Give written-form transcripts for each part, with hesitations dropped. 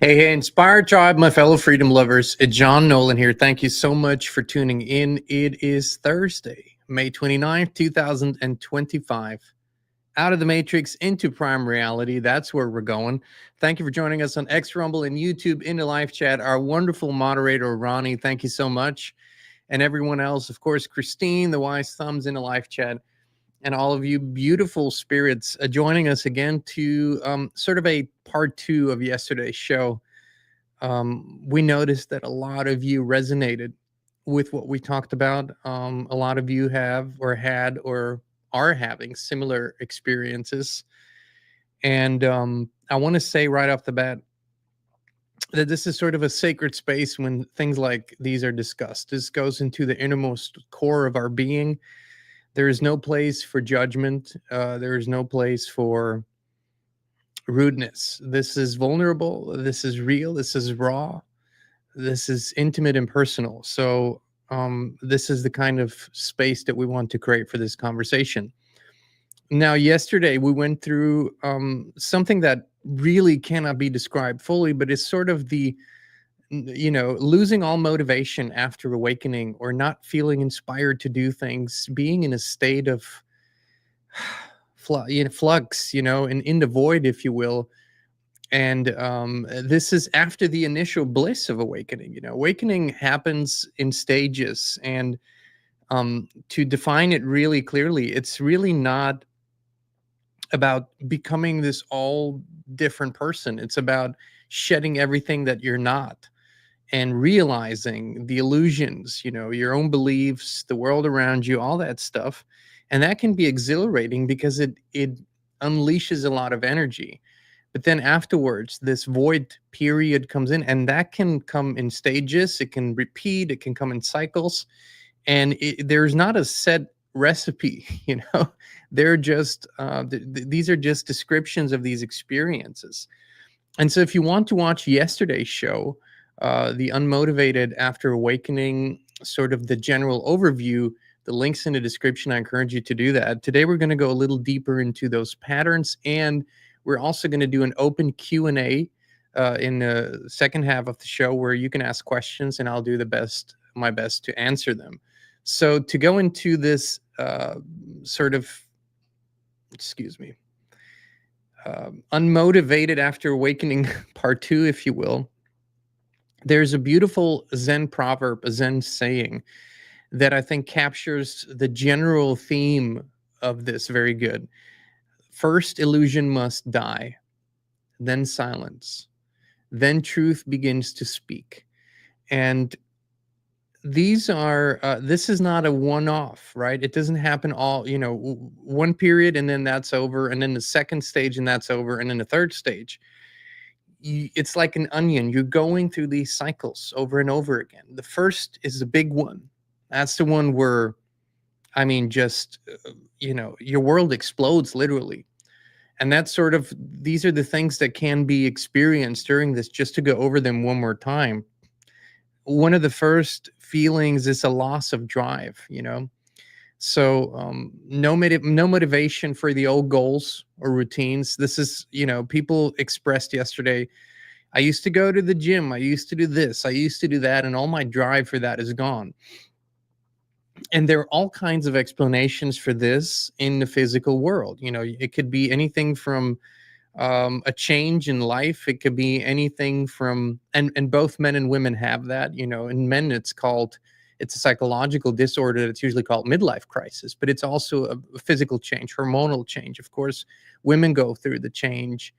Hey, Inspired Tribe, my fellow freedom lovers. It's John Nolan here. Thank you so much for tuning in. It is Thursday, May 29th, 2025. Out of the matrix into prime reality. That's where we're going. Thank you for joining us on X Rumble and YouTube in the live chat. Our wonderful moderator, Ronnie, thank you so much. And everyone else, of course, Christine, the wise thumbs in the live chat, and all of you beautiful spirits joining us again to sort of a part two of yesterday's show. We noticed that a lot of you resonated with what we talked about. A lot of you have or had or are having similar experiences. And I want to say right off the bat that this is sort of a sacred space when things like these are discussed. This goes into the innermost core of our being. There is no place for judgment. There is no place for rudeness. This is vulnerable. This is real. This is raw. This is intimate and personal. So this is the kind of space that we want to create for this conversation. Now, yesterday we went through something that really cannot be described fully, but it's sort of the losing all motivation after awakening, or not feeling inspired to do things, being in a state of flux, and in the void, if you will. And this is after the initial bliss of awakening. Awakening happens in stages. And to define it really clearly, it's really not about becoming this all different person. It's about shedding everything that you're not and realizing the illusions, your own beliefs, the world around you, all that stuff. And that can be exhilarating because it unleashes a lot of energy. But then afterwards, this void period comes in, and that can come in stages. It can repeat. It can come in cycles, and there's not a set recipe. They're just these are just descriptions of these experiences. And so, if you want to watch yesterday's show, the Unmotivated After Awakening, sort of the general overview, the link's in the description. I encourage you to do that. Today, we're going to go a little deeper into those patterns, and we're also going to do an open Q&A in the second half of the show where you can ask questions and I'll do my best to answer them. So to go into this Unmotivated After Awakening part two, if you will, there's a beautiful Zen proverb, a Zen saying that I think captures the general theme of this very good. First, illusion must die, then silence, then truth begins to speak. And this is not a one-off, right? It doesn't happen all, one period and then that's over, and then the second stage and that's over, and then the third stage. It's like an onion. You're going through these cycles over and over again. The first is the big one. That's the one where, your world explodes literally. And that's these are the things that can be experienced during this, just to go over them one more time. One of the first feelings is a loss of drive, So no motivation for the old goals or routines. This is, people expressed yesterday, I used to go to the gym, I used to do this, I used to do that, and all my drive for that is gone. And there are all kinds of explanations for this in the physical world. It could be anything from a change in life. It could be anything from, and both men and women have that. In men, it's a psychological disorder that's usually called midlife crisis, but it's also a physical change, hormonal change. Of course, women go through the change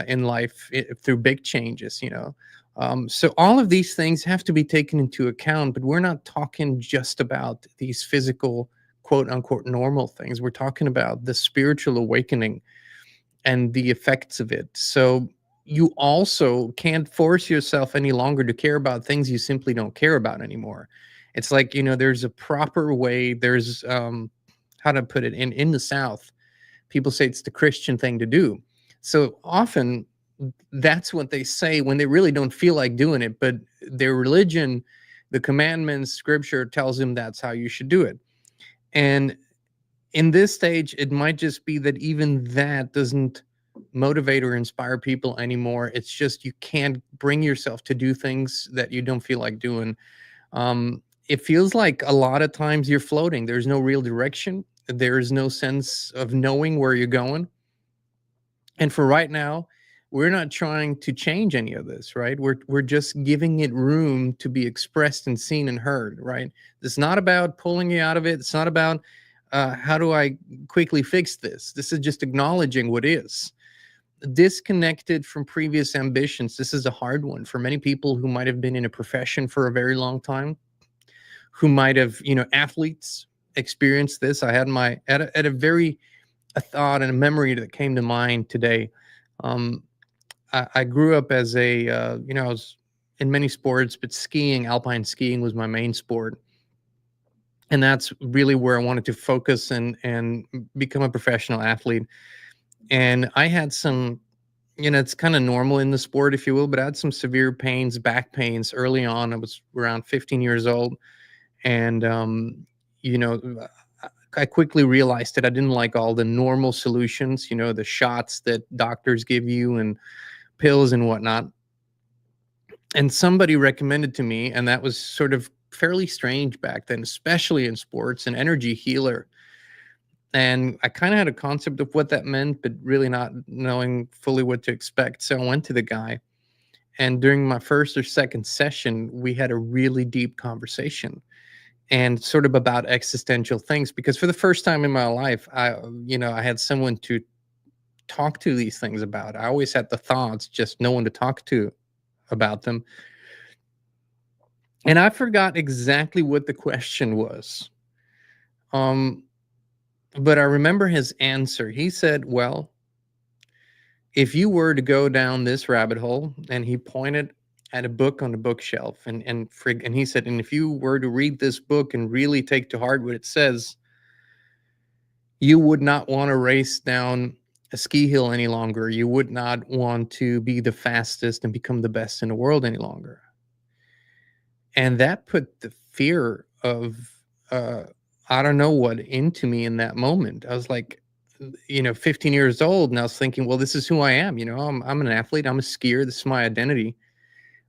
in life through big changes, so all of these things have to be taken into account, but we're not talking just about these physical, quote unquote, normal things. We're talking about the spiritual awakening and the effects of it. So you also can't force yourself any longer to care about things you simply don't care about anymore. It's like, there's a proper way. There's, how to put it, in the South, people say it's the Christian thing to do. So often that's what they say when they really don't feel like doing it, but their religion, the commandments, scripture tells them that's how you should do it. And in this stage, it might just be that even that doesn't motivate or inspire people anymore. It's just you can't bring yourself to do things that you don't feel like doing. It feels like a lot of times you're floating. There's no real direction. There's no sense of knowing where you're going. And for right now, we're not trying to change any of this, right? We're just giving it room to be expressed and seen and heard, right? It's not about pulling you out of it. It's not about how do I quickly fix this. This is just acknowledging what is disconnected from previous ambitions. This is a hard one for many people who might have been in a profession for a very long time, who might have, athletes experienced this. I had at a very a thought and a memory that came to mind today. Um, I grew up as I was in many sports, but skiing, alpine skiing was my main sport. And that's really where I wanted to focus and become a professional athlete. And I had some, it's kind of normal in the sport, if you will, but I had some severe pains, back pains early on. I was around 15 years old. And, you know, I quickly realized that I didn't like all the normal solutions, the shots that doctors give you and pills and whatnot. And somebody recommended to me, and that was sort of fairly strange back then, especially in sports, an energy healer. And I kind of had a concept of what that meant, but really not knowing fully what to expect. So I went to the guy. And during my first or second session, we had a really deep conversation and sort of about existential things, because for the first time in my life, I had someone to talk to these things about. I always had the thoughts, just no one to talk to about them. And I forgot exactly what the question was. But I remember his answer. He said, well, if you were to go down this rabbit hole, and he pointed at a book on the bookshelf, and he said, and if you were to read this book and really take to heart what it says, you would not want to race down a ski hill any longer. You would not want to be the fastest and become the best in the world any longer. And that put the fear of I don't know what into me in that moment. I was like, 15 years old, and I was thinking, well, this is who I am. I'm an athlete. I'm a skier. This is my identity.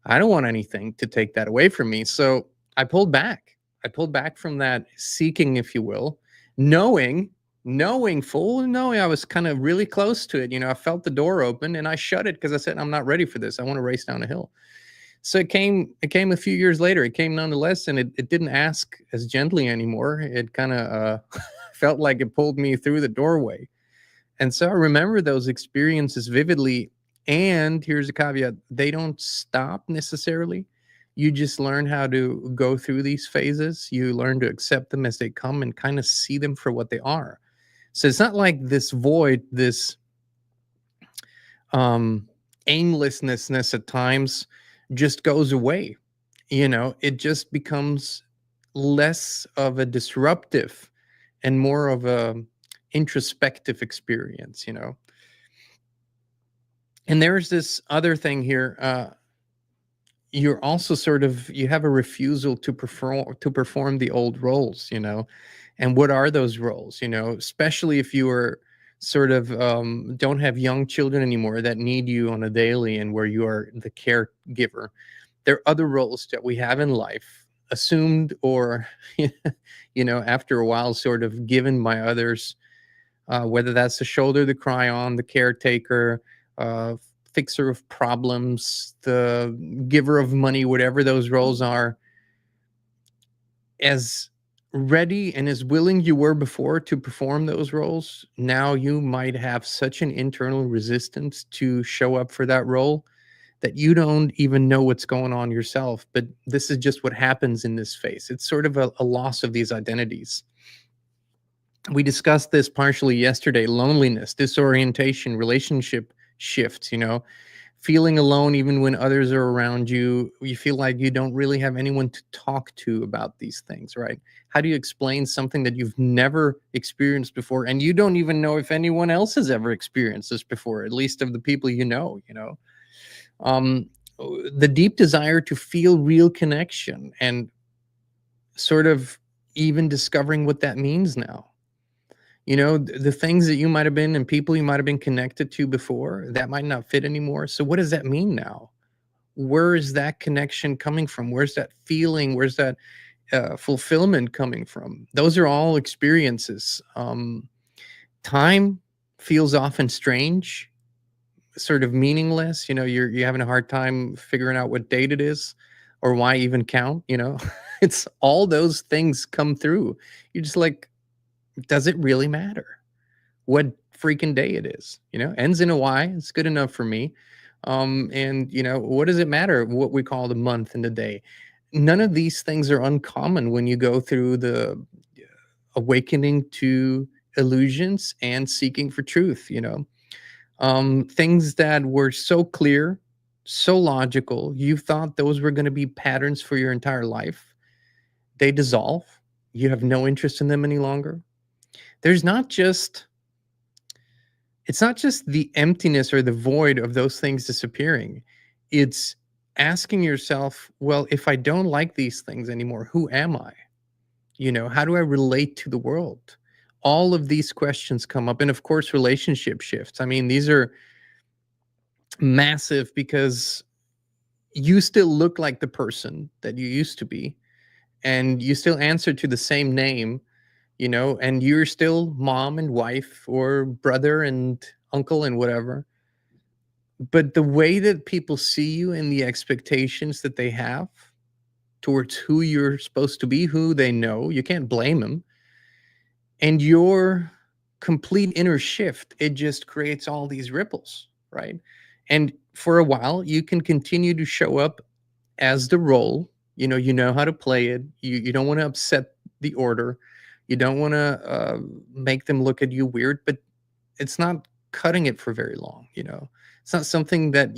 I don't want anything to take that away from me. So I pulled back. I pulled back from that seeking, if you will, knowing I was kind of really close to it. I felt the door open and I shut it because I said, I'm not ready for this. I want to race down a hill. So it came a few years later. It came nonetheless, and it didn't ask as gently anymore. It kind of felt like it pulled me through the doorway. And so I remember those experiences vividly. And here's a caveat: they don't stop necessarily. You just learn how to go through these phases. You learn to accept them as they come and kind of see them for what they are. So it's not like this void, this aimlessness at times just goes away. It just becomes less of a disruptive and more of a introspective experience. And there's this other thing here. You're also you have a refusal to perform the old roles. And what are those roles? Especially if you are sort of don't have young children anymore that need you on a daily, and where you are the caregiver. There are other roles that we have in life, assumed or after a while sort of given by others, whether that's the shoulder to cry on, the caretaker, fixer of problems, the giver of money, whatever those roles are. As ready and as willing you were before to perform those roles, now you might have such an internal resistance to show up for that role that you don't even know what's going on yourself. But this is just what happens in this phase. It's sort of a loss of these identities. We discussed this partially yesterday: loneliness, disorientation, relationship shifts, feeling alone even when others are around you. You feel like you don't really have anyone to talk to about these things, right? How do you explain something that you've never experienced before? And you don't even know if anyone else has ever experienced this before, at least of the people um, the deep desire to feel real connection, and sort of even discovering what that means now. The things that you might have been and people you might have been connected to before, that might not fit anymore. So what does that mean now? Where is that connection coming from? Where's that feeling? Where's that fulfillment coming from? Those are all experiences. Time feels often strange, sort of meaningless. You're having a hard time figuring out what date it is or why even count. It's all those things come through. You're just like, does it really matter what freaking day it is? Ends in a Y. It's good enough for me. And what does it matter what we call the month and the day? None of these things are uncommon when you go through the awakening to illusions and seeking for truth. Things that were so clear, so logical, you thought those were going to be patterns for your entire life. They dissolve. You have no interest in them any longer. There's not just It's not just the emptiness or the void of those things disappearing. It's asking yourself, well, if I don't like these things anymore, who am I? How do I relate to the world? All of these questions come up. And of course, relationship shifts. I mean, these are massive because you still look like the person that you used to be, and you still answer to the same name, and you're still mom and wife or brother and uncle and whatever. But the way that people see you and the expectations that they have towards who you're supposed to be, who they know, you can't blame them. And your complete inner shift, it just creates all these ripples, right? And for a while, you can continue to show up as the role. You know how to play it. You don't want to upset the order. You don't want to make them look at you weird, but it's not cutting it for very long. It's not something that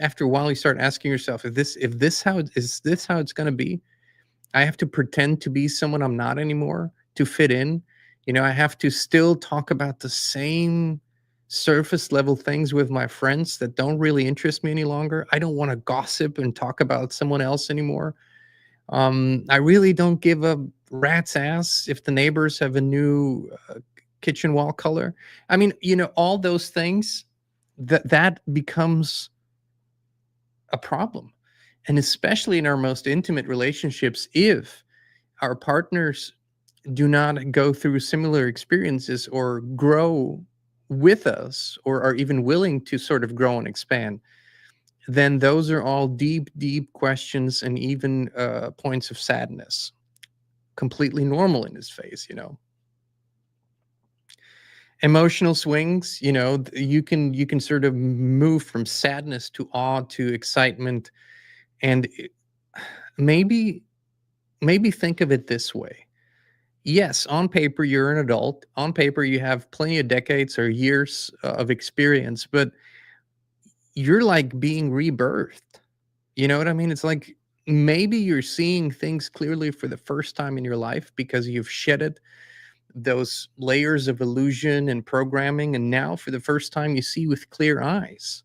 after a while you start asking yourself, is this how it's going to be? I have to pretend to be someone I'm not anymore to fit in. I have to still talk about the same surface level things with my friends that don't really interest me any longer. I don't want to gossip and talk about someone else anymore. I really don't give a rat's ass if the neighbors have a new kitchen wall color. I mean, all those things that becomes a problem. And especially in our most intimate relationships, if our partners do not go through similar experiences or grow with us or are even willing to sort of grow and expand, then those are all deep, deep questions and even points of sadness. Completely normal in this phase. Emotional swings, you can sort of move from sadness to awe to excitement. And maybe think of it this way. Yes, on paper, you're an adult. On paper, you have plenty of decades or years of experience, but you're like being rebirthed. You know what I mean? It's like maybe you're seeing things clearly for the first time in your life because you've shedded those layers of illusion and programming. And now, for the first time, you see with clear eyes.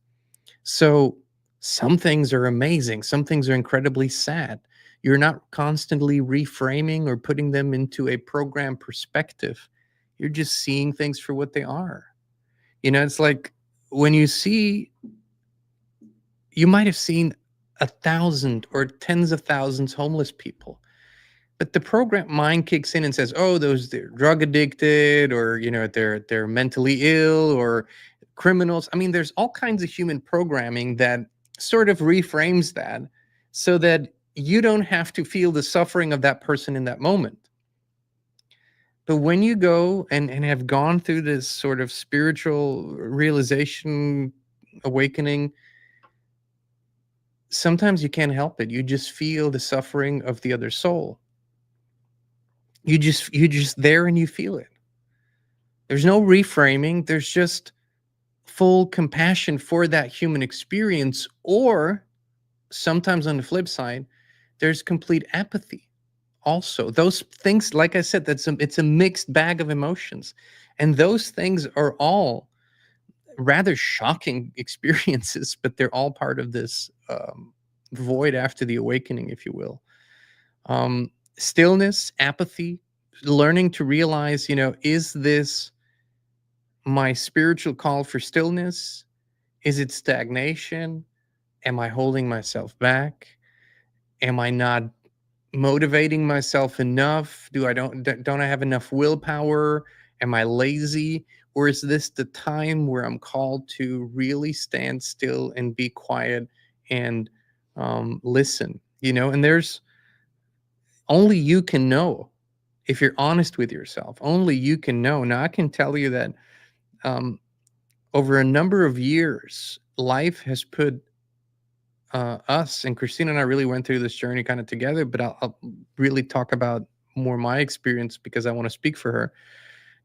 So, some things are amazing, some things are incredibly sad. You're not constantly reframing or putting them into a program perspective. You're just seeing things for what they are. It's like when you might have seen 1,000 or tens of thousands homeless people, but the program mind kicks in and says, "Oh, they're drug addicted, or they're mentally ill, or criminals." I mean, there's all kinds of human programming that sort of reframes that so that you don't have to feel the suffering of that person in that moment. But when you go and have gone through this sort of spiritual realization, awakening, sometimes you can't help it. You just feel the suffering of the other soul. You just there and you feel it. There's no reframing. There's just full compassion for that human experience. Or sometimes on the flip side, there's complete apathy. Also, those things, like I said, it's a mixed bag of emotions. And those things are all rather shocking experiences, but they're all part of this void after the awakening, if you will. Stillness, apathy, learning to realize, is this my spiritual call for stillness? Is it stagnation? Am I holding myself back? Am I not motivating myself enough? Don't I have enough willpower? Am I lazy? Or is this the time where I'm called to really stand still and be quiet and listen? And there's only you can know if you're honest with yourself. Only you can know. Now, I can tell you that um, over a number of years, life has put us, and Christina and I really went through this journey kind of together, but I'll really talk about more my experience because I want to speak for her.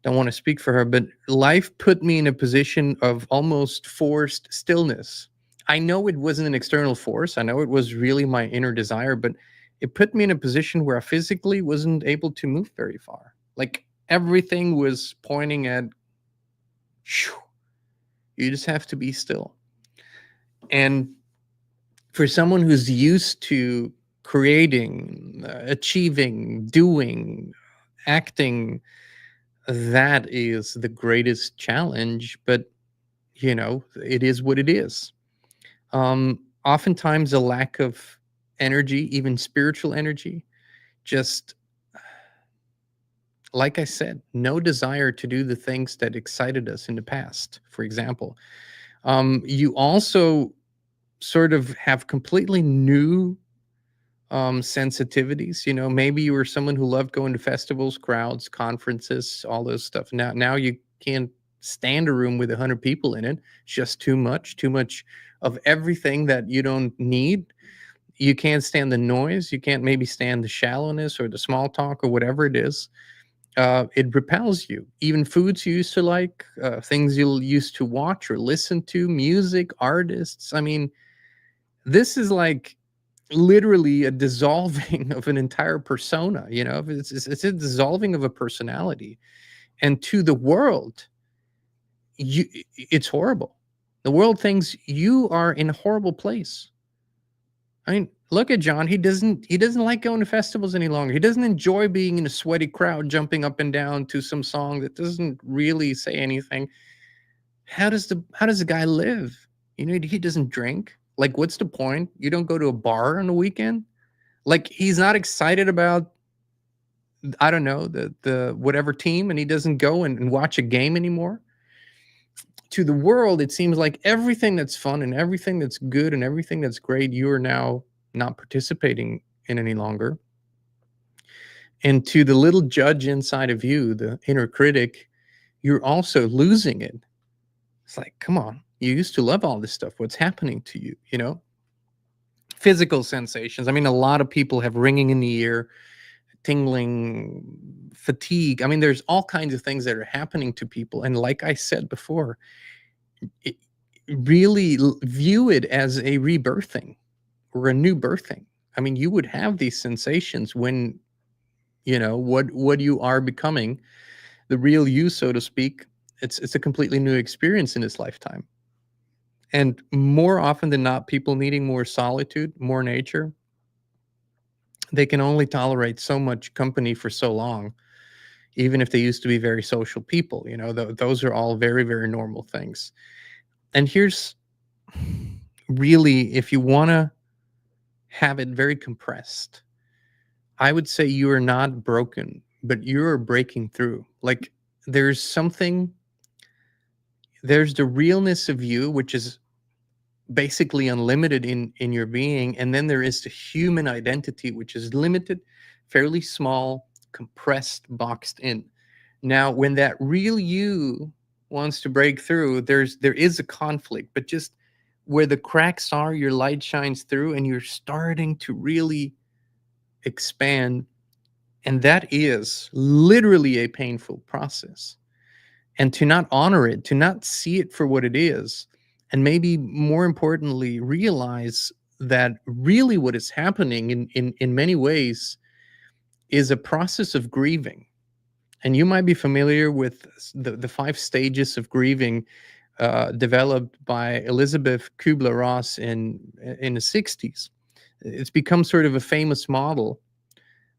Don't want to speak for her, but life put me in a position of almost forced stillness. I know it wasn't an external force. I know it was really my inner desire, but it put me in a position where I physically wasn't able to move very far. Like everything was pointing at, "Shoo, you just have to be still." And for someone who's used to creating, achieving, doing, acting, that is the greatest challenge. But it is what it is. Oftentimes, a lack of energy, even spiritual energy, just like I said, no desire to do the things that excited us in the past. For example, you also sort of have completely new sensitivities. Maybe you were someone who loved going to festivals, crowds, conferences, all those stuff. Now you can't stand a room with 100 people in it. It's just too much of everything that you don't need. You can't stand the noise. You can't maybe stand the shallowness or the small talk or whatever it is. It repels you. Even foods you used to like, things you used to watch or listen to, music, artists. I mean, this is like literally a dissolving of an entire persona. It's a dissolving of a personality. And to the world, it's horrible. The world thinks you are in a horrible place. I mean, look at John. He doesn't like going to festivals any longer. He doesn't enjoy being in a sweaty crowd jumping up and down to some song that doesn't really say anything. How does the guy live? He doesn't drink. Like, what's the point? You don't go to a bar on the weekend? Like, he's not excited about, I don't know, the whatever team, and he doesn't go and watch a game anymore. To the world, it seems like everything that's fun and everything that's good and everything that's great, you are now not participating in any longer. And to the little judge inside of you, the inner critic, you're also losing it. It's like, come on, you used to love all this stuff. What's happening to you? Physical sensations. I mean, a lot of people have ringing in the ear, tingling, fatigue. I mean, there's all kinds of things that are happening to people. And like I said before, it, really view it as a rebirthing or a new birthing. I mean, you would have these sensations when, what you are becoming, the real you, so to speak. It's a completely new experience in this lifetime. And more often than not, people needing more solitude, more nature, they can only tolerate so much company for so long, even if they used to be very social people. Those are all very, very normal things. And here's really, if you want to have it very compressed, I would say you are not broken, but you're breaking through. Like, there's something, there's the realness of you, which is basically unlimited in your being, and then there is the human identity, which is limited, fairly small, compressed, boxed in. Now, when that real you wants to break through, there is a conflict, but just where the cracks are, your light shines through and you're starting to really expand. And that is literally a painful process. And to not honor it, to not see it for what it is, and maybe more importantly, realize that really what is happening in many ways is a process of grieving. And you might be familiar with the 5 stages of grieving, developed by Elizabeth Kubler-Ross in the 60s. It's become sort of a famous model,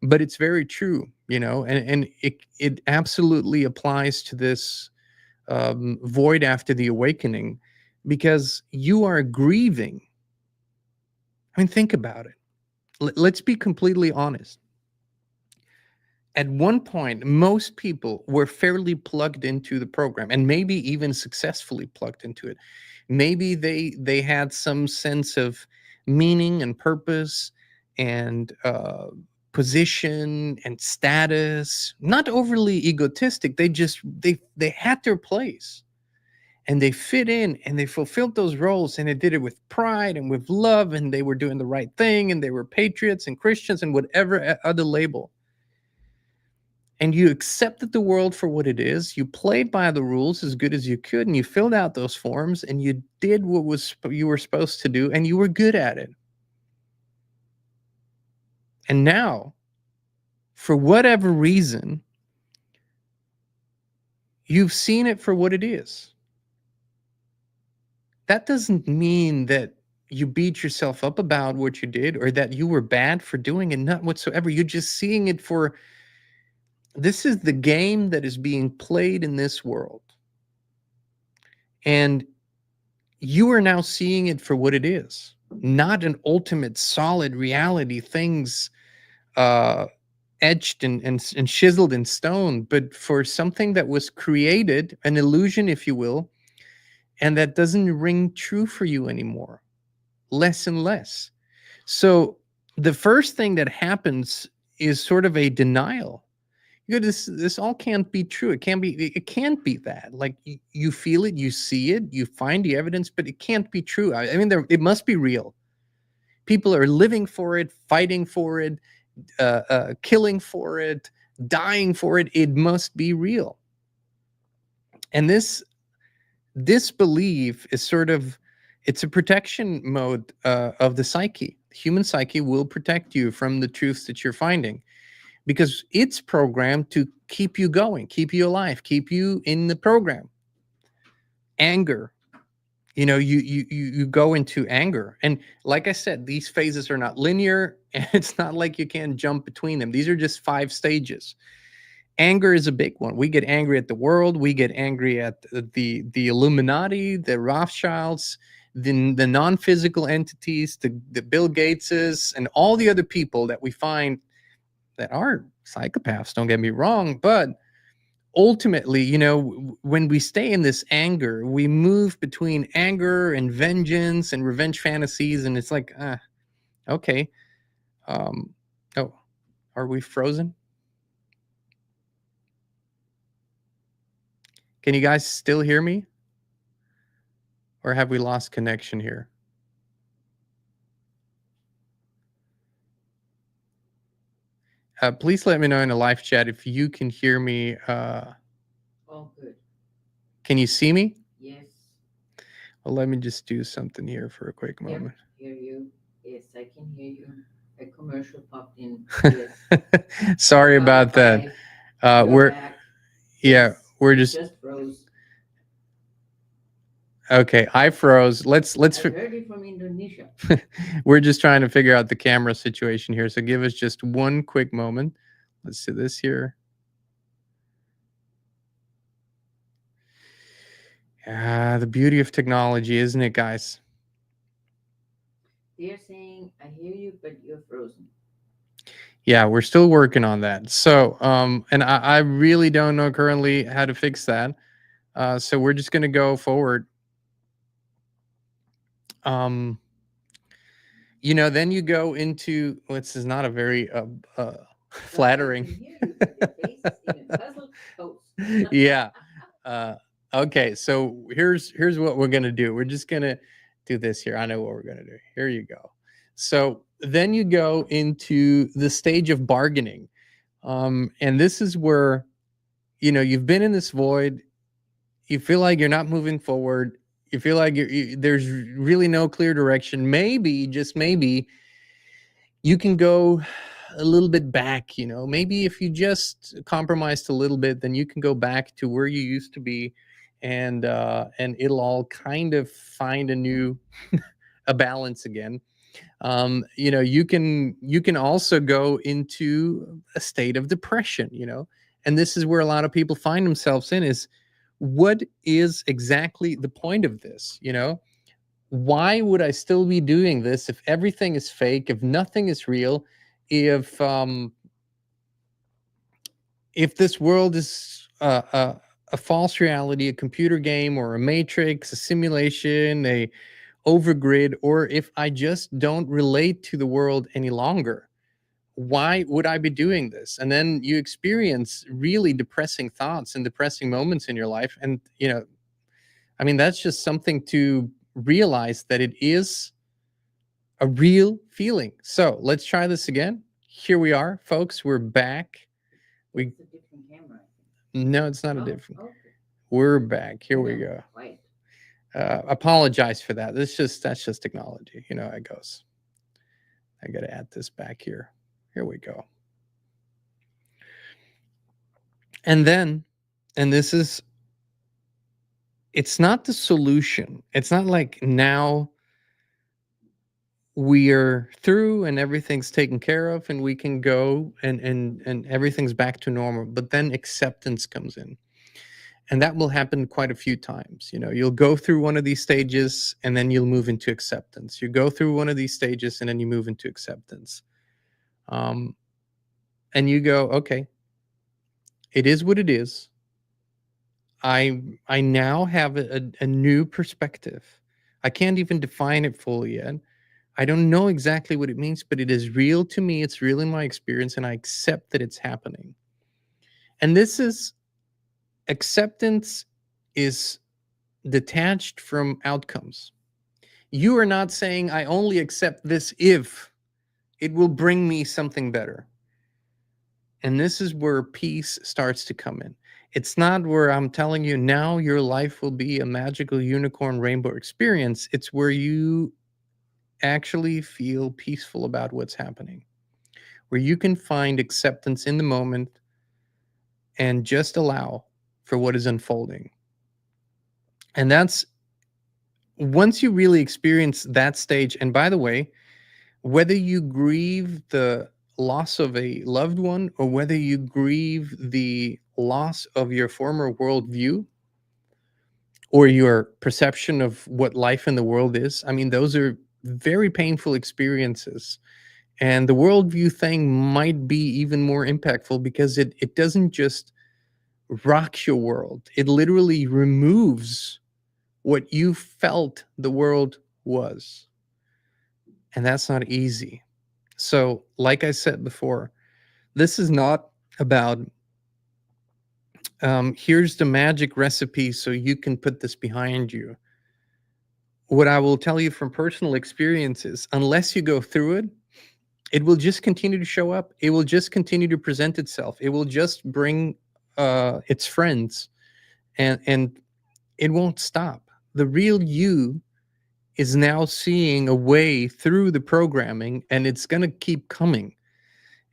but it's very true, and it absolutely applies to this void after the awakening, because you are grieving. I mean, think about it. Let's be completely honest. At one point, most people were fairly plugged into the program, and maybe even successfully plugged into it. Maybe they had some sense of meaning and purpose and position and status. Not overly egotistic. They had their place, and they fit in, and they fulfilled those roles, and they did it with pride and with love, and they were doing the right thing, and they were patriots and Christians and whatever other label. And you accepted the world for what it is. You played by the rules as good as you could, and you filled out those forms, and you did what you were supposed to do, and you were good at it. And now, for whatever reason, you've seen it for what it is. That doesn't mean that you beat yourself up about what you did, or that you were bad for doing it, not whatsoever. You're just seeing it for, this is the game that is being played in this world. And you are now seeing it for what it is, not an ultimate solid reality, things etched and chiseled in stone, but for something that was created, an illusion, if you will, and that doesn't ring true for you anymore, less and less. So the first thing that happens is sort of a denial. You know, this all can't be true. It can't be that. Like, you feel it, you see it, you find the evidence, but it can't be true. I mean, it must be real. People are living for it, fighting for it, killing for it, dying for it. It must be real. And this belief is sort of, it's a protection mode of the psyche. The human psyche will protect you from the truths that you're finding, because it's programmed to keep you going, keep you alive, keep you in the program. Anger, you go into anger, and like I said, these phases are not linear, and it's not like you can jump between them. These are just 5 stages. Anger is a big one. We get angry at the world. We get angry at the Illuminati, the Rothschilds, the non-physical entities, the Bill Gateses, and all the other people that we find that are psychopaths, don't get me wrong, but ultimately, when we stay in this anger, we move between anger and vengeance and revenge fantasies, and it's like, okay. Oh, are we frozen? Can you guys still hear me? Or have we lost connection here? Please let me know in the live chat if you can hear me. All good. Can you see me? Yes. Well, let me just do something here for a quick moment. Hear you. Yes, I can hear you. A commercial popped in. Yes. Sorry about that. We're back. Yeah, Yes, we're you just froze. Okay, I froze. Let's I heard you from Indonesia. we're just trying to figure out the camera situation here. So give us just one quick moment. Let's do this here. The beauty of technology, isn't it, guys? They're saying, I hear you, but you're frozen. Yeah, we're still working on that. So, and I really don't know currently how to fix that. So we're just going to go forward. Then you go into, well, this is not a very flattering. Yeah. Okay, so here's what we're gonna do. We're just gonna do this here. I know what we're gonna do. Here you go. So then you go into the stage of bargaining, and this is where you've been in this void. You feel like you're not moving forward. You feel like there's really no clear direction. Maybe, just maybe, you can go a little bit back. Maybe if you just compromised a little bit, then you can go back to where you used to be, and it'll all kind of find a balance again. You can also go into a state of depression, and this is where a lot of people find themselves in, is what is exactly the point of this? Why would I still be doing this if everything is fake, if nothing is real, if this world is a false reality, a computer game, or a matrix, a simulation, a overgrid, or if I just don't relate to the world any longer? Why would I be doing this? And then you experience really depressing thoughts and depressing moments in your life. And, I mean, that's just something to realize that it is a real feeling. So let's try this again. Here we are, folks. We're back. It's a different camera. No, it's not a Oh, different. okay. We're back. Here we Yeah, go. right. Apologize for that. That's just technology. You know how it goes. I got to add this back here. Here we go. And then, and this is, it's not the solution. It's not like now we're through and everything's taken care of and we can go and everything's back to normal. But then acceptance comes in. And that will happen quite a few times. You'll go through one of these stages and then you'll move into acceptance. You go through one of these stages and then you move into acceptance. And you go, okay, it is what it is. I now have a new perspective. I can't even define it fully yet. I don't know exactly what it means, but it is real to me. It's real in my experience, and I accept that it's happening. And this is acceptance is detached from outcomes. You are not saying, I only accept this if it will bring me something better. And this is where peace starts to come in. It's not where I'm telling you now your life will be a magical unicorn rainbow experience. It's where you actually feel peaceful about what's happening, where you can find acceptance in the moment and just allow for what is unfolding. And that's once you really experience that stage. And by the way, whether you grieve the loss of a loved one or whether you grieve the loss of your former worldview or your perception of what life in the world is, I mean, those are very painful experiences. And the worldview thing might be even more impactful because it doesn't just rock your world, it literally removes what you felt the world was. And that's not easy. So, like I said before, this is not about here's the magic recipe so you can put this behind you. What I will tell you from personal experiences, unless you go through it, it will just continue to show up. It will just continue to present itself. It will just bring its friends, and it won't stop. The real you is now seeing a way through the programming, and it's going to keep coming.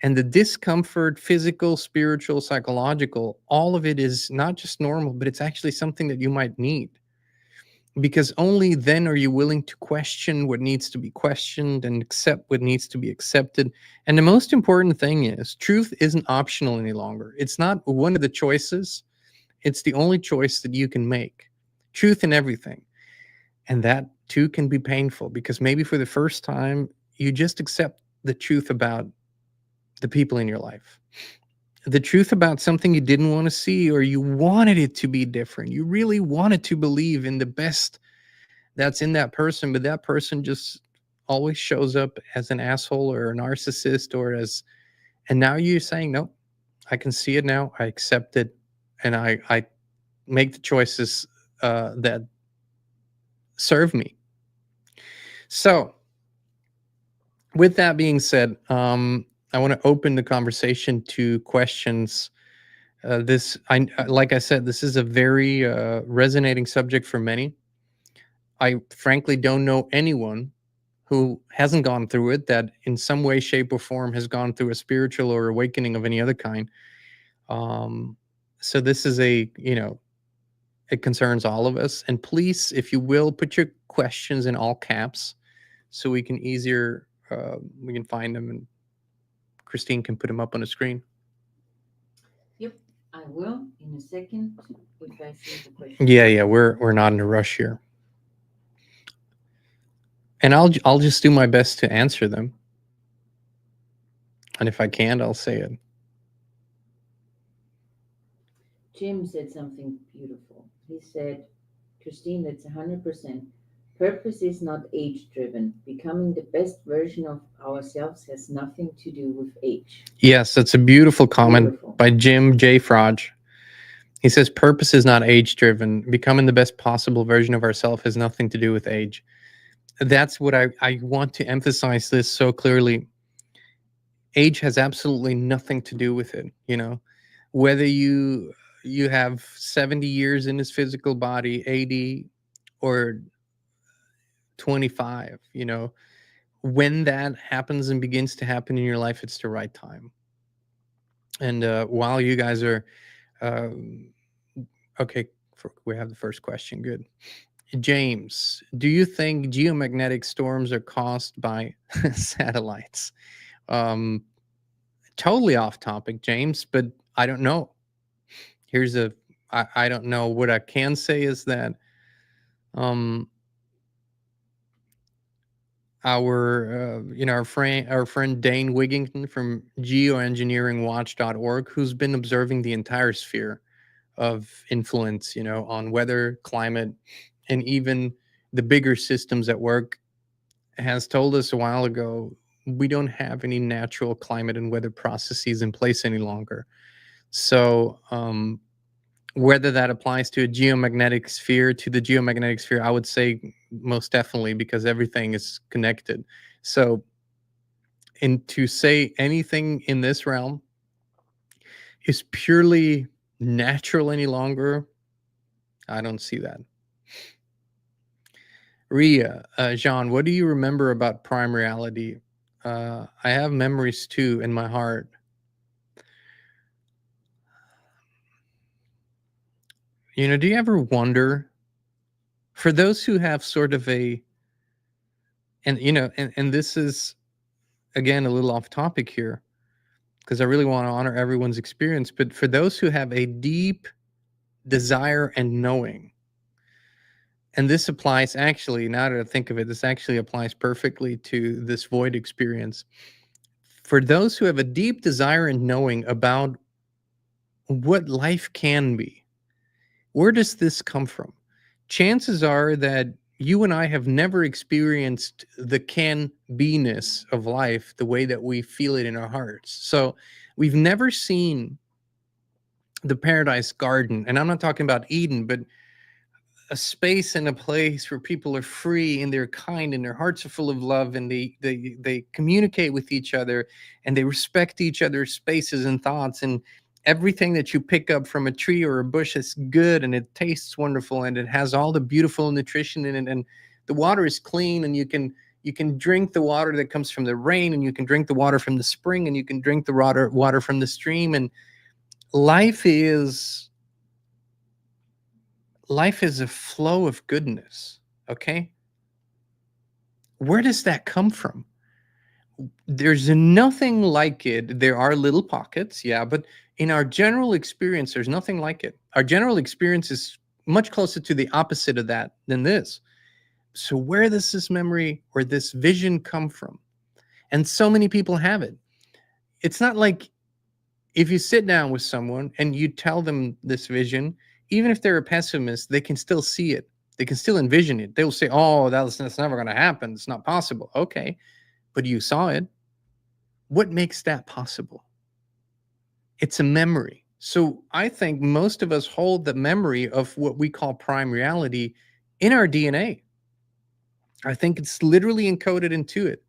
And the discomfort, physical, spiritual, psychological, all of it is not just normal, but it's actually something that you might need. Because only then are you willing to question what needs to be questioned and accept what needs to be accepted. And the most important thing is truth isn't optional any longer. It's not one of the choices, it's the only choice that you can make. Truth in everything. And that too can be painful because maybe for the first time, you just accept the truth about the people in your life. The truth about something you didn't want to see or you wanted it to be different. You really wanted to believe in the best that's in that person, but that person just always shows up as an asshole or a narcissist and now you're saying, no, I can see it now. I accept it. And I make the choices that serve me. So with that being said, I want to open the conversation to questions. Like I said, this is a very resonating subject for many. I frankly don't know anyone who hasn't gone through it that in some way, shape, or form has gone through a spiritual or awakening of any other kind. So this is it concerns all of us. And please, if you will, put your questions in all caps so we can we can find them and Kristin can put them up on the screen. Yep. I will in a second if I see the question. Yeah, we're not in a rush here. And I'll just do my best to answer them. And if I can't, I'll say it. Jim said something beautiful. He said, Christine, that's 100%. Purpose is not age driven. Becoming the best version of ourselves has nothing to do with age. Yes, that's a beautiful comment Beautiful. by Jim J. Frage. He says purpose is not age driven. Becoming the best possible version of ourselves has nothing to do with age. That's what I want to emphasize this so clearly. Age has absolutely nothing to do with it. You know, whether you have 70 years in this physical body, 80 or 25, you know, when that happens and begins to happen in your life, it's the right time. And while you guys are uh, okay, we have the first question. Good. James, do you think geomagnetic storms are caused by satellites? Um, Totally off topic, James, but I don't know. Here's a I don't know. What I can say is that um, our friend Dane Wigington from geoengineeringwatch.org, who's been observing the entire sphere of influence, you know, on weather, climate, and even the bigger systems at work, has told us a while ago we don't have any natural climate and weather processes in place any longer. So whether that applies to a geomagnetic sphere, to the geomagnetic sphere, I would say most definitely, because everything is connected. So, and to say anything in this realm is purely natural any longer, I don't see that. Ria, Jean, what do you remember about prime reality? I have memories too in my heart. You know, do you ever wonder, for those who have sort of a, and you know, and this is again a little off topic here, because I really want to honor everyone's experience, but for those who have a deep desire and knowing, and this applies actually, now that I think of it, this actually applies perfectly to this void experience. For those who have a deep desire and knowing about what life can be, where does this come from? Chances are that you and I have never experienced the can be ness of life the way that we feel it in our hearts. So we've never seen the paradise garden. And I'm not talking about Eden, but a space and a place where people are free and they're kind and their hearts are full of love, and they communicate with each other and they respect each other's spaces and thoughts, and everything that you pick up from a tree or a bush is good and it tastes wonderful and it has all the beautiful nutrition in it, and the water is clean, and you can drink the water that comes from the rain, and you can drink the water from the spring, and you can drink the water from the stream. And life is life is a flow of goodness. Okay, where does that come from? There's nothing like it. There are little pockets, yeah, but in our general experience there's nothing like it. Our general experience is much closer to the opposite of that than this. So where does this memory or this vision come from? And so many people have it. It's not like, if you sit down with someone and you tell them this vision, even if they're a pessimist, they can still see it. They can still envision it. They'll say, "Oh, that's never going to happen. It's not possible." Okay, but you saw it. What makes that possible? It's a memory. So I think most of us hold the memory of what we call prime reality in our DNA. I think it's literally encoded into it.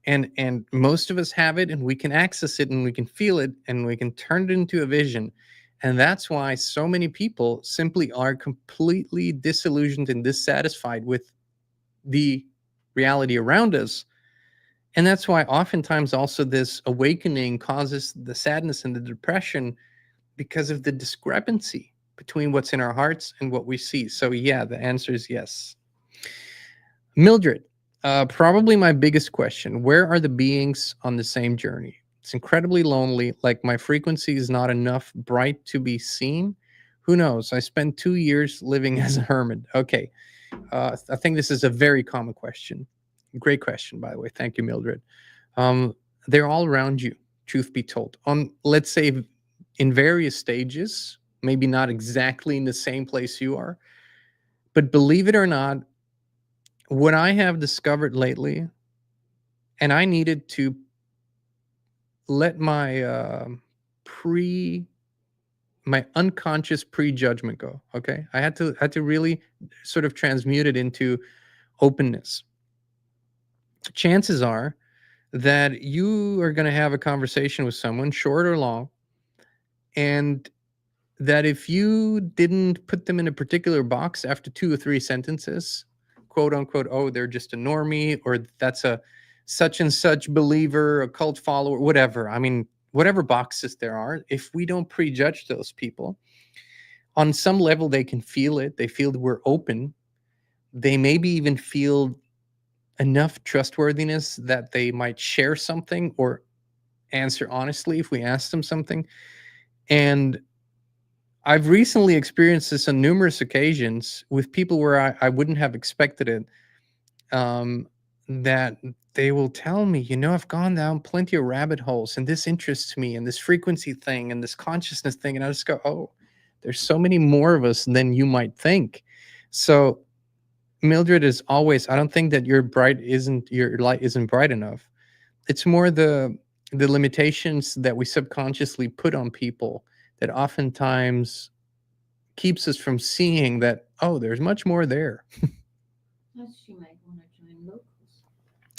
And most of us have it, and we can access it, and we can feel it, and we can turn it into a vision. And that's why so many people simply are completely disillusioned and dissatisfied with the reality around us. And that's why oftentimes also this awakening causes the sadness and the depression, because of the discrepancy between what's in our hearts and what we see. So yeah, the answer is yes. Mildred, probably my biggest question: where are the beings on the same journey? It's incredibly lonely. Like my frequency is not enough bright to be seen. Who knows? I spent 2 years living as a hermit. Okay. I think this is a very common question. Great question, by the way. Thank you, Mildred. Um, they're all around you, truth be told. On, let's say, in various stages, maybe not exactly in the same place you are, but believe it or not, what I have discovered lately, and I needed to let pre my unconscious prejudgment go. Okay, I had to really sort of transmute it into openness. Chances are that you are going to have a conversation with someone, short or long, and that if you didn't put them in a particular box after 2 or 3 sentences, quote unquote, oh, they're just a normie, or that's a such and such believer, a cult follower, whatever. I mean, whatever boxes there are, if we don't prejudge those people, on some level, they can feel it. They feel that we're open. They maybe even feel enough trustworthiness that they might share something or answer honestly if we ask them something. And I've recently experienced this on numerous occasions with people where I wouldn't have expected it. That they will tell me, I've gone down plenty of rabbit holes and this interests me and this frequency thing and this consciousness thing. And I just go, oh, there's so many more of us than you might think. So Mildred is always, I don't think that your light isn't bright enough. It's more the limitations that we subconsciously put on people that oftentimes keeps us from seeing that, oh, there's much more there. Plus, she might want to join locals.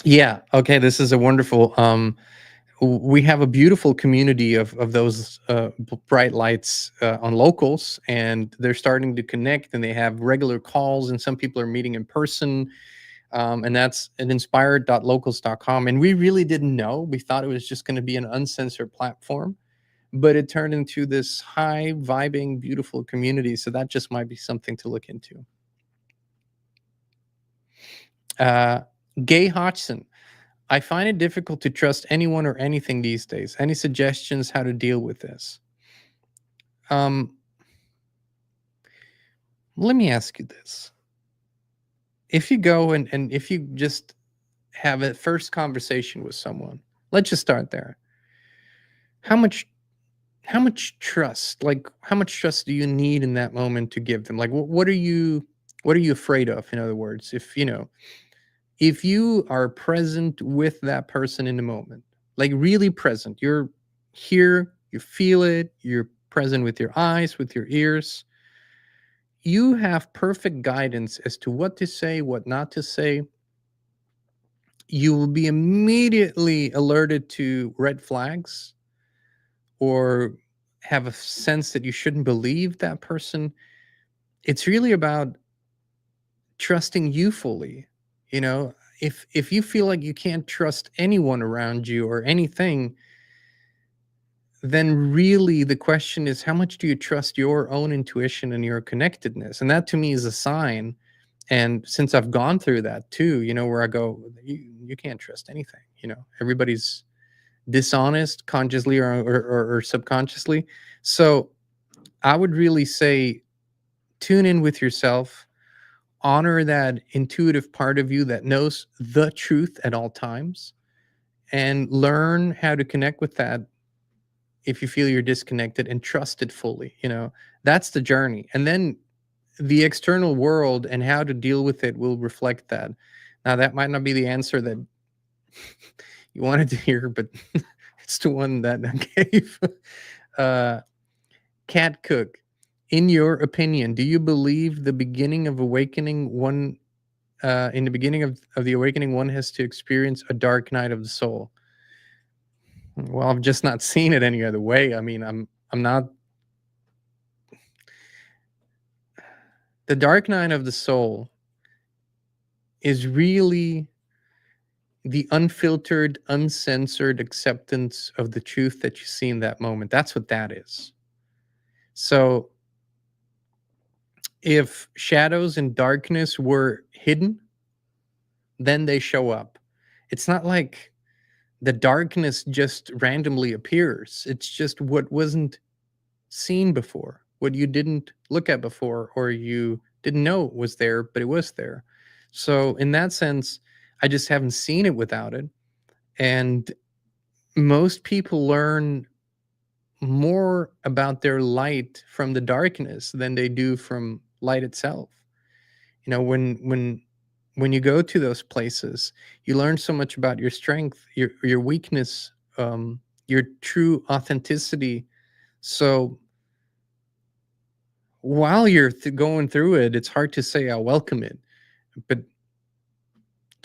Yeah. Okay. This is a wonderful. We have a beautiful community of those bright lights on locals, and they're starting to connect, and they have regular calls, and some people are meeting in person. And that's at inspired.locals.com. And we really didn't know. We thought it was just going to be an uncensored platform, but it turned into this high vibing, beautiful community. So that just might be something to look into. Gay Hodgson. I find it difficult to trust anyone or anything these days. Any suggestions how to deal with this? Let me ask you this. If you go and if you just have a first conversation with someone, let's just start there. How much trust, like how much trust do you need in that moment to give them? Like what are you afraid of, in other words? If you are present with that person in the moment, like really present, you're here, you feel it, you're present with your eyes, with your ears, you have perfect guidance as to what to say, what not to say. You will be immediately alerted to red flags or have a sense that you shouldn't believe that person. It's really about trusting you fully. If you feel like you can't trust anyone around you or anything, then really the question is, how much do you trust your own intuition and your connectedness? And that to me is a sign. And since I've gone through that too, where I go, you can't trust anything. Everybody's dishonest, consciously or subconsciously. So I would really say, tune in with yourself, honor that intuitive part of you that knows the truth at all times, and learn how to connect with that if you feel you're disconnected, and trust it fully. That's the journey. And then the external world and how to deal with it will reflect that. Now, that might not be the answer that you wanted to hear, but it's the one that I gave. Cat Cook, in your opinion, do you believe the beginning of awakening one, in the beginning of the awakening, one has to experience a dark night of the soul? Well, I've just not seen it any other way. I mean, I'm not. The dark night of the soul is really the unfiltered, uncensored acceptance of the truth that you see in that moment. That's what that is. So if shadows and darkness were hidden, then they show up. It's not like the darkness just randomly appears. It's just what wasn't seen before, what you didn't look at before, or you didn't know was there, but it was there. So in that sense, I just haven't seen it without it. And most people learn more about their light from the darkness than they do from light itself. You know, when you go to those places, you learn so much about your strength, your weakness, your true authenticity. So while you're going through it, it's hard to say I welcome it, but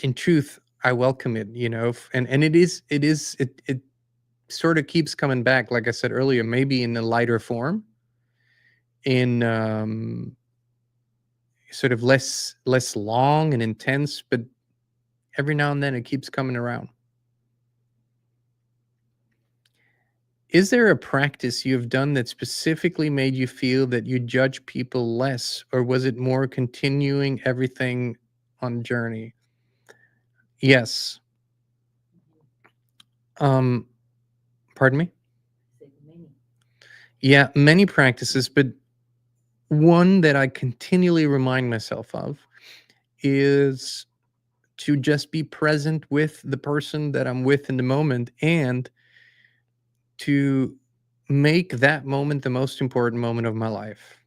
in truth, I welcome it. You know, and it sort of keeps coming back, like I said earlier, maybe in a lighter form, in sort of less long and intense, but every now and then it keeps coming around. Is there a practice you've done that specifically made you feel that you judge people less, or was it more continuing everything on journey? Yes. Um, Pardon me? Said many. Yeah, many practices, but one that I continually remind myself of is to just be present with the person that I'm with in the moment, and to make that moment the most important moment of my life.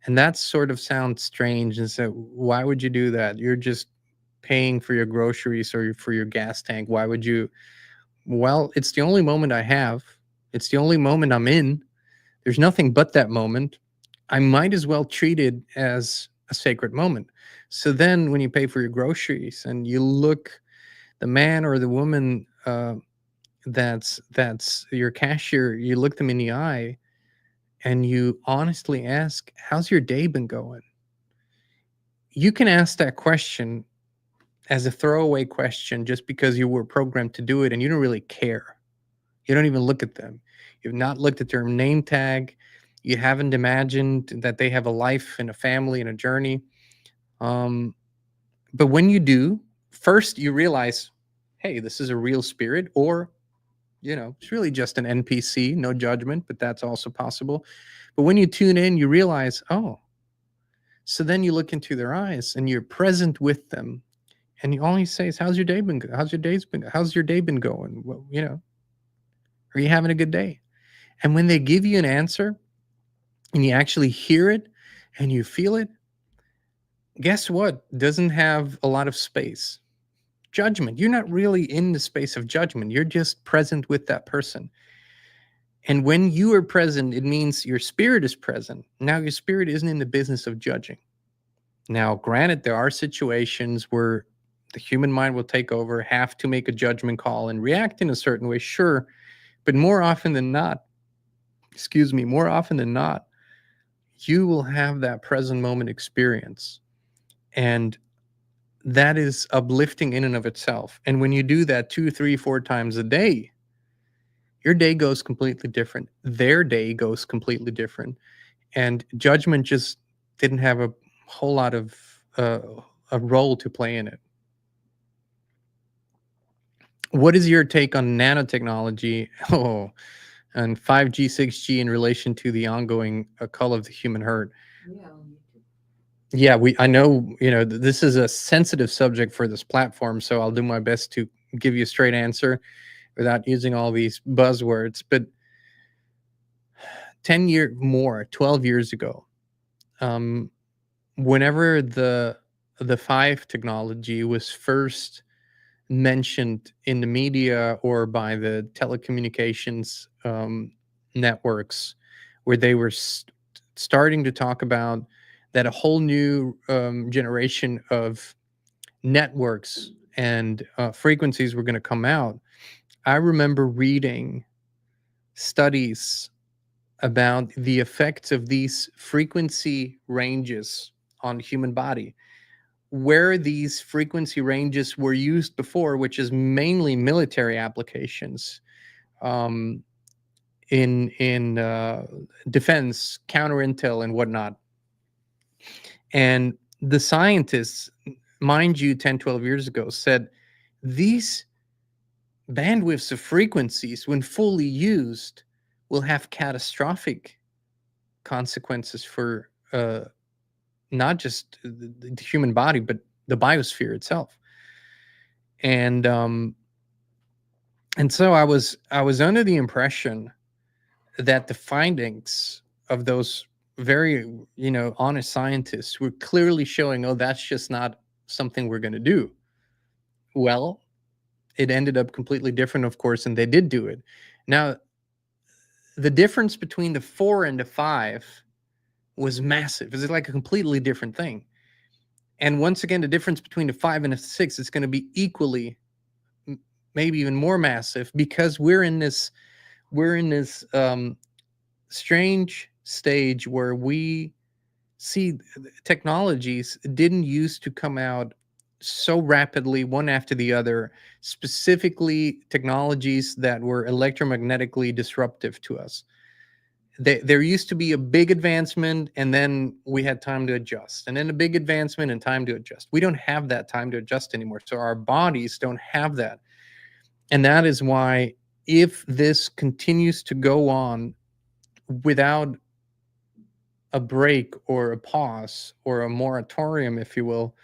And that sort of sounds strange. And so, why would you do that? You're just paying for your groceries or for your gas tank. Why would you? Well, it's the only moment I have. It's the only moment I'm in. There's nothing but that moment. I might as well treat it as a sacred moment. So then, when you pay for your groceries and you look the man or the woman that's your cashier, you look them in the eye and you honestly ask, "How's your day been going?" You can ask that question as a throwaway question just because you were programmed to do it and you don't really care. You don't even look at them. You've not looked at their name tag. You haven't imagined that they have a life and a family and a journey. Um, but when you do, first you realize, hey, this is a real spirit, or, it's really just an NPC, no judgment, but that's also possible. But when you tune in, you realize, oh, so then you look into their eyes and you're present with them. And you all you say is, how's your day been? How's your day been going? Well, are you having a good day? And when they give you an answer and you actually hear it and you feel it, guess what? Doesn't have a lot of space. Judgment. You're not really in the space of judgment. You're just present with that person. And when you are present, it means your spirit is present. Now, your spirit isn't in the business of judging. Now, granted, there are situations where the human mind will take over, have to make a judgment call and react in a certain way, sure. But more often than not, more often than not, you will have that present moment experience. And that is uplifting in and of itself. And when you do that 2, 3, 4 times a day, your day goes completely different. Their day goes completely different. And judgment just didn't have a whole lot of a role to play in it. What is your take on nanotechnology? Oh, and 5G, 6G in relation to the ongoing cull of the human herd? Yeah, on YouTube. Yeah, I know, this is a sensitive subject for this platform, so I'll do my best to give you a straight answer without using all these buzzwords. But 12 years ago, whenever the 5 technology was first mentioned in the media or by the telecommunications networks, where they were starting to talk about that a whole new generation of networks and frequencies were going to come out. I remember reading studies about the effects of these frequency ranges on the human body, where these frequency ranges were used before, which is mainly military applications, um, in defense, counter intel, and whatnot. And the scientists, mind you, 10, 12 years ago, said these bandwidths of frequencies, when fully used, will have catastrophic consequences for not just the human body, but the biosphere itself. And so I was under the impression that the findings of those very, honest scientists were clearly showing, oh, that's just not something we're going to do. Well, it ended up completely different, of course, and they did do it. Now, the difference between the 4 and the 5 was massive. It's like a completely different thing. And once again, the difference between the 5 and the 6 is going to be equally, maybe even more massive, because we're in this strange stage where we see technologies didn't used to come out so rapidly one after the other, specifically technologies that were electromagnetically disruptive to us. There used to be a big advancement, and then we had time to adjust, and then a big advancement and time to adjust. We don't have that time to adjust anymore, so our bodies don't have that. And that is why, if this continues to go on without a break or a pause or a moratorium, if you will,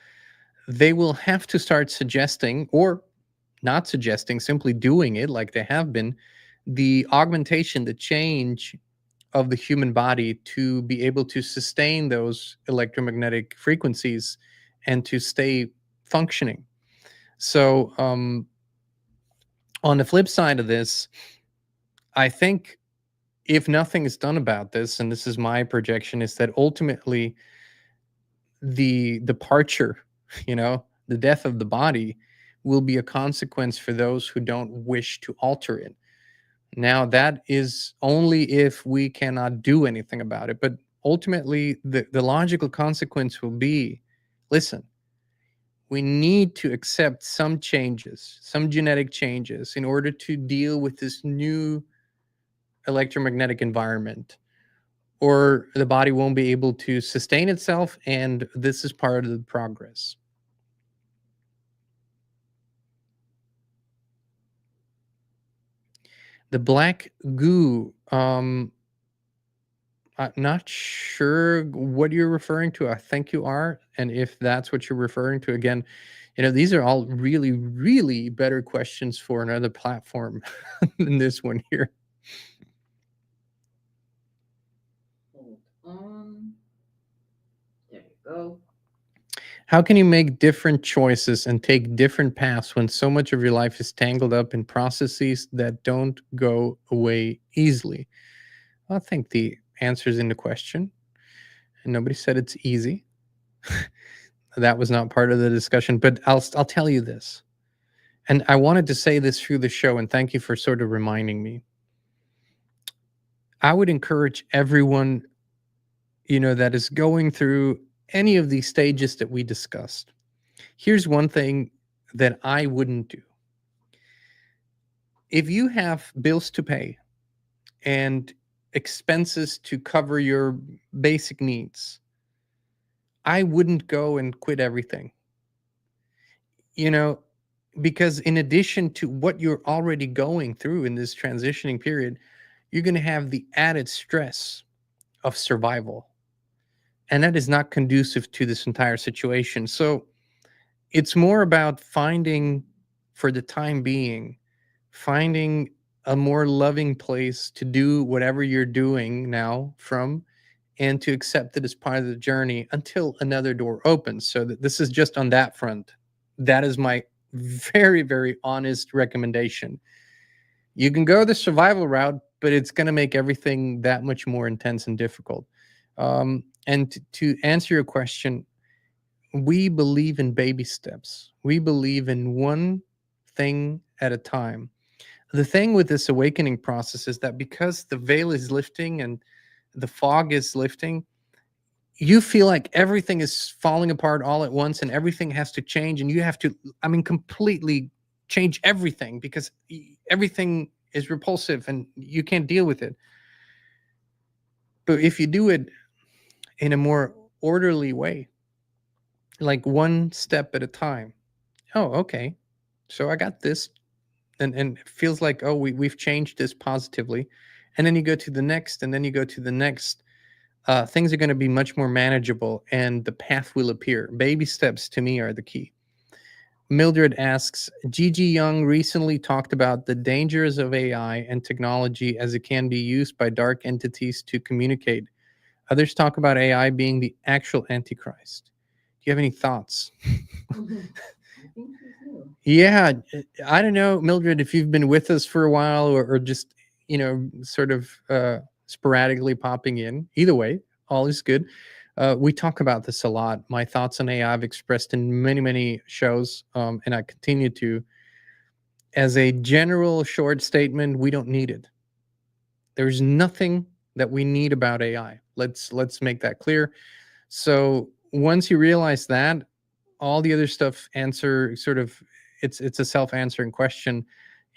they will have to start suggesting, or not suggesting, simply doing it like they have been, the augmentation, the change of the human body to be able to sustain those electromagnetic frequencies and to stay functioning. So, on the flip side of this, I think if nothing is done about this, and this is my projection, is that ultimately the departure, the death of the body, will be a consequence for those who don't wish to alter it. Now, that is only if we cannot do anything about it. But ultimately, the logical consequence will be, listen, we need to accept some changes, some genetic changes, in order to deal with this new electromagnetic environment, or the body won't be able to sustain itself. And this is part of the progress. The black goo, I'm not sure what you're referring to. I think you are. And if that's what you're referring to, again, these are all really, really better questions for another platform than this one here. Hold on. There you go. How can you make different choices and take different paths when so much of your life is tangled up in processes that don't go away easily? I think the answer is in the question. And nobody said it's easy. That was not part of the discussion, but I'll tell you this. And I wanted to say this through the show, and thank you for sort of reminding me. I would encourage everyone, that is going through any of these stages that we discussed. Here's one thing that I wouldn't do. If you have bills to pay and expenses to cover your basic needs, I wouldn't go and quit everything. Because in addition to what you're already going through in this transitioning period, you're going to have the added stress of survival. And that is not conducive to this entire situation. So it's more about finding, for the time being, finding a more loving place to do whatever you're doing now from, and to accept it as part of the journey until another door opens. So that this is just on that front. That is my very, very honest recommendation. You can go the survival route, but it's going to make everything that much more intense and difficult. And to answer your question, we believe in baby steps. We believe in one thing at a time. The thing with this awakening process is that because the veil is lifting and the fog is lifting, you feel like everything is falling apart all at once and everything has to change, and you have to, completely change everything because everything is repulsive and you can't deal with it. But if you do it in a more orderly way, like one step at a time, oh, okay, so I got this and it feels like, oh, we've changed this positively, and then you go to the next, and then you go to the next. Things are going to be much more manageable, and the path will appear. Baby steps to me are the key. Mildred asks, Gigi Young recently talked about the dangers of AI and technology as it can be used by dark entities to communicate. Others talk about AI being the actual Antichrist. Do you have any thoughts? I think she's new. Yeah, I don't know, Mildred, if you've been with us for a while, or just, sort of sporadically popping in. Either way, all is good. We talk about this a lot. My thoughts on AI I've expressed in many, many shows, and I continue to. As a general short statement, we don't need it. There's nothing that we need about AI. Let's make that clear. So once you realize that, all the other stuff answer sort of, it's a self-answering question.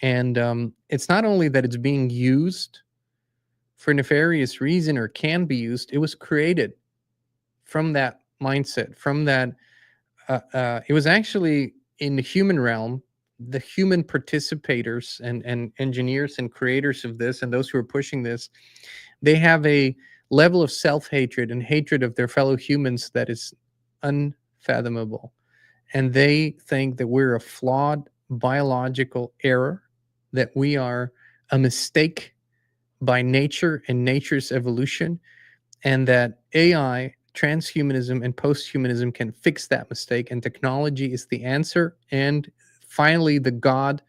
And it's not only that it's being used for nefarious reason or can be used, it was created from that mindset, from that. It was actually in the human realm, the human participators and engineers and creators of this, and those who are pushing this, they have a level of self-hatred and hatred of their fellow humans that is unfathomable. And they think that we're a flawed biological error, that we are a mistake by nature and nature's evolution, and that AI, transhumanism, and posthumanism can fix that mistake, and technology is the answer. And finally, the God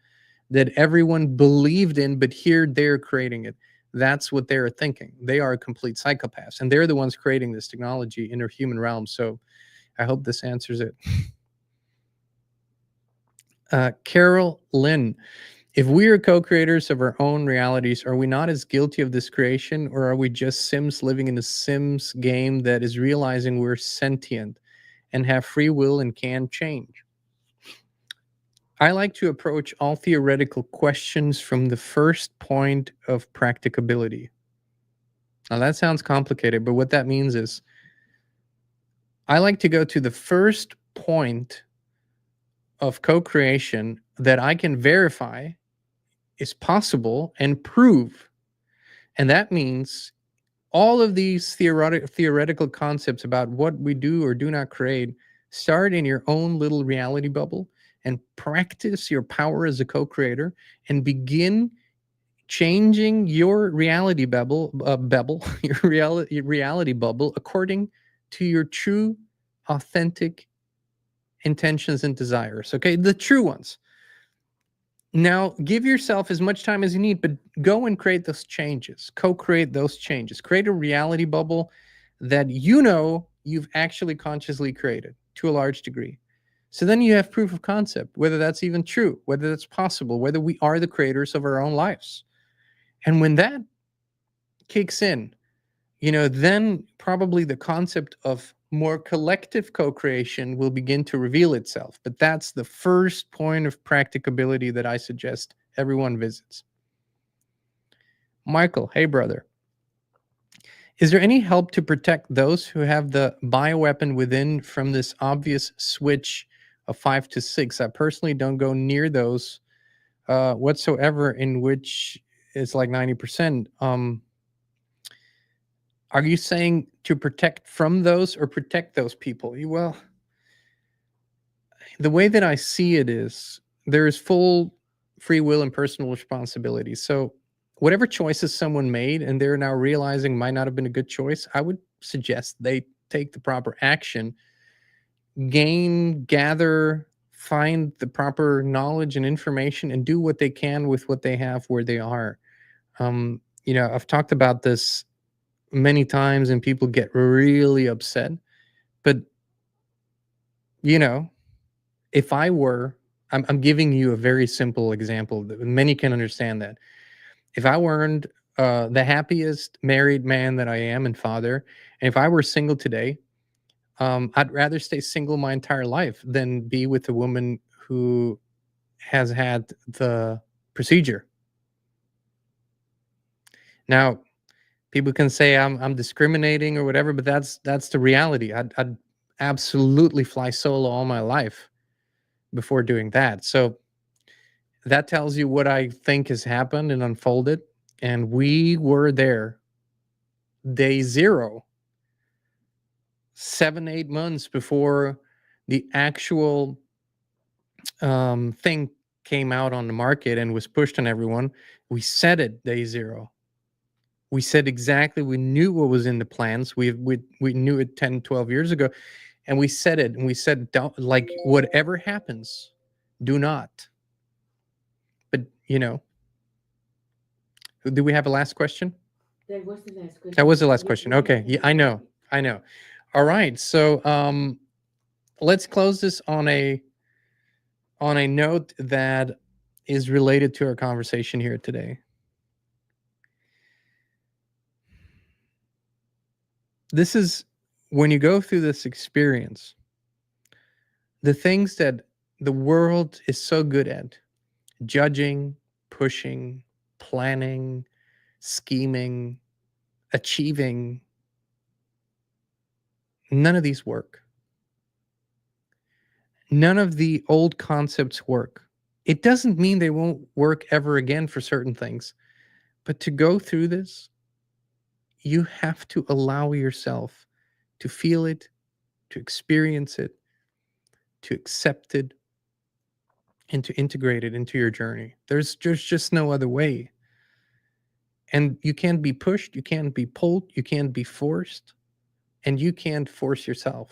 that everyone believed in, but here they're creating it. That's what they're thinking. They are complete psychopaths, and they're the ones creating this technology in their human realm. So I hope this answers it. Carol Lynn, if we are co-creators of our own realities, are we not as guilty of this creation, or are we just Sims living in a Sims game that is realizing we're sentient and have free will and can change? I like to approach all theoretical questions from the first point of practicability. Now that sounds complicated, but what that means is I like to go to the first point of co-creation that I can verify is possible and prove. And that means all of these theoretical concepts about what we do or do not create start in your own little reality bubble, and practice your power as a co-creator, and begin changing your reality your reality bubble according to your true, authentic intentions and desires. Okay, the true ones. Now, give yourself as much time as you need, but go and create those changes, co-create those changes, create a reality bubble that you've actually consciously created to a large degree. So then you have proof of concept, whether that's even true, whether that's possible, whether we are the creators of our own lives. And when that kicks in, then probably the concept of more collective co-creation will begin to reveal itself. But that's the first point of practicability that I suggest everyone visits. Michael, hey brother. Is there any help to protect those who have the bioweapon within from this obvious switch of 5 to 6? I personally don't go near those whatsoever, in which it's like 90%. Are you saying to protect from those or protect those people? Well, the way that I see it is there is full free will and personal responsibility. So whatever choices someone made and they're now realizing might not have been a good choice, I would suggest they take the proper action, gather, find the proper knowledge and information, and do what they can with what they have where they are. I've talked about this many times and people get really upset. But, if I were, I'm giving you a very simple example that many can understand that. If I weren't the happiest married man that I am and father, and if I were single today, I'd rather stay single my entire life than be with a woman who has had the procedure. Now, people can say I'm discriminating or whatever, but that's the reality. I'd absolutely fly solo all my life before doing that. So That tells you what I think has happened and unfolded. And we were there day 0, 7-8 months before the actual thing came out on the market and was pushed on everyone. We said it day 0. We said exactly, we knew what was in the plans. We knew it 10, 12 years ago. And we said it, and we said, don't, like, whatever happens, do not. But, do we have a last question? That was the last question. That was the last question. Okay. Yeah, I know. All right. So let's close this on a note that is related to our conversation here today. This is when you go through this experience, the things that the world is so good at: judging, pushing, planning, scheming, achieving. None of these work. None of the old concepts work. It doesn't mean they won't work ever again for certain things. But to go through this, you have to allow yourself to feel it, to experience it, to accept it, and to integrate it into your journey. There's just no other way. And you can't be pushed, you can't be pulled, you can't be forced, and you can't force yourself.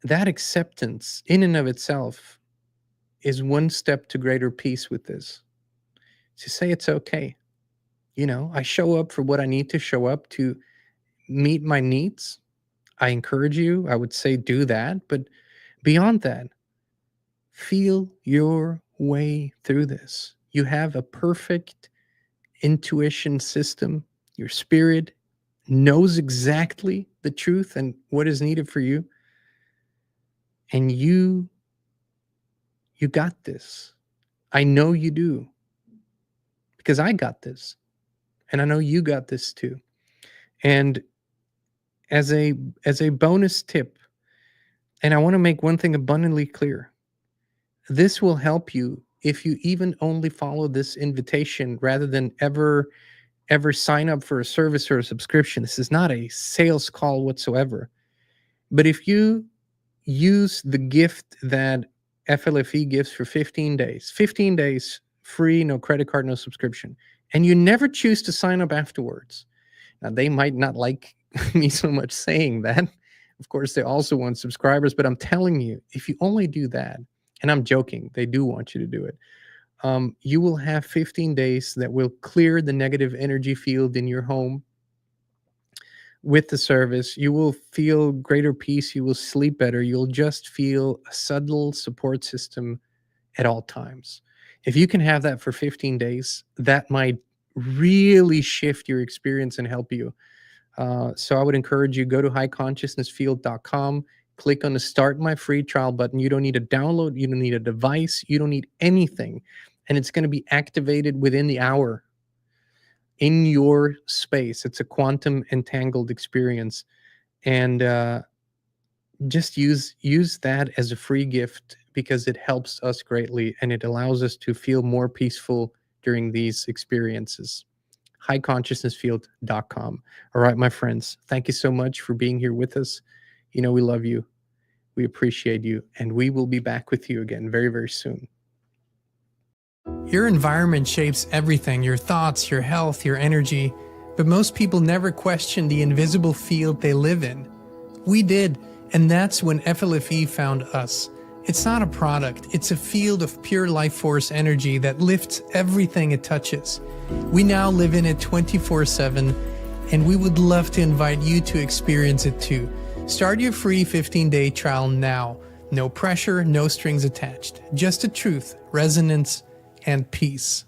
That acceptance in and of itself is one step to greater peace with this. To say it's okay. I show up for what I need to show up to meet my needs. I encourage you, I would say, do that. But beyond that, feel your way through this. You have a perfect intuition system. Your spirit knows exactly the truth and what is needed for you. And you got this. I know you do. Because I got this. And I know you got this too. And as a bonus tip, and I want to make one thing abundantly clear, this will help you if you even only follow this invitation rather than ever sign up for a service or a subscription. This is not a sales call whatsoever. But if you use the gift that FLFE gives for 15 days free, no credit card, no subscription, and you never choose to sign up afterwards. Now, they might not like me so much saying that. Of course, they also want subscribers, but I'm telling you, if you only do that, and I'm joking, they do want you to do it, you will have 15 days that will clear the negative energy field in your home with the service. You will feel greater peace. You will sleep better. You'll just feel a subtle support system at all times. If you can have that for 15 days, that might really shift your experience and help you. So I would encourage you, go to highconsciousnessfield.com, click on the Start My Free Trial button. You don't need a download. You don't need a device. You don't need anything. And it's going to be activated within the hour in your space. It's a quantum entangled experience. And just use that as a free gift, because it helps us greatly and it allows us to feel more peaceful during these experiences. highconsciousnessfield.com. All right, my friends, thank you so much for being here with us. We love you. We appreciate you. And we will be back with you again very, very soon. Your environment shapes everything: your thoughts, your health, your energy. But most people never question the invisible field they live in. We did, and that's when FLFE found us. It's not a product, it's a field of pure life force energy that lifts everything it touches. We now live in it 24/7, and we would love to invite you to experience it too. Start your free 15-day trial now. No pressure, no strings attached. Just the truth, resonance, and peace.